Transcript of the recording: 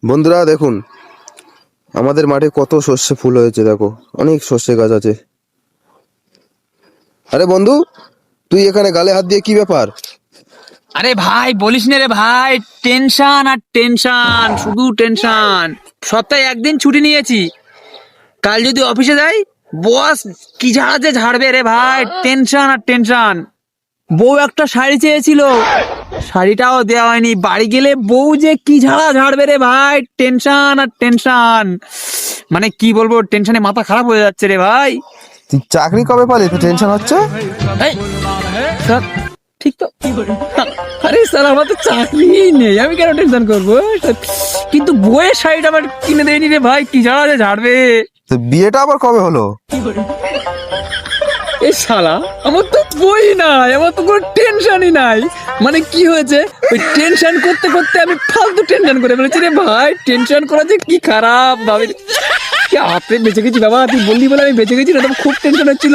বন্ধুরা দেখুন, আমাদের মাঠে কত সর্ষে ফুল হয়েছে। দেখো, অনেক সর্ষে গাছ আছে। আরে বন্ধু, তুই এখানে গালে হাত দিয়ে কি ব্যাপার? আরে ভাই বলিস না রে ভাই, টেনশন আর টেনশন, শুধু টেনশন। সপ্তাহে একদিন ছুটি নিয়েছি, কাল যদি অফিসে যাই বস কি ঝাড়াতে ঝাড়বে রে ভাই, টেনশন আর টেনশন। বউ একটা শাড়ি চেয়েছিল, শাড়িটাও দেওয়া হয়নি। বাড়ি গেলে বউ যে কি ঝাড়া ঝাড়বে রে ভাই, টেনশন আর টেনশন। মানে কি বলবো, টেনশনে মাথা খারাপ হয়ে যাচ্ছে রে ভাই। তুই চাকরি কবে পালি তো টেনশন হচ্ছে? এই, স্যার, ঠিক তো। আরে স্যার, আমার তো চাকরি নেই, আমি কেন টেনশন করবো? কিন্তু বইয়ের শাড়িটা আমার কিনে দেয়নি রে ভাই, কি ঝাড়া যে ঝাড়বে। তো বিয়েটা আবার কবে হলো? এ শালা, আমার তো বই নাই, আমার তো কোনো টেনশনই নাই। মানে কি হয়েছে, ওই টেনশন করতে করতে আমি ফালতু টেনশন করে ফেলেছি রে ভাই। টেনশন করা যে কি খারাপ ভাবে, কি হাতে বেঁচে গেছি বাবা। তুই বললি বলে আমি বেঁচে গেছি, না তো খুব টেনশন হচ্ছিল।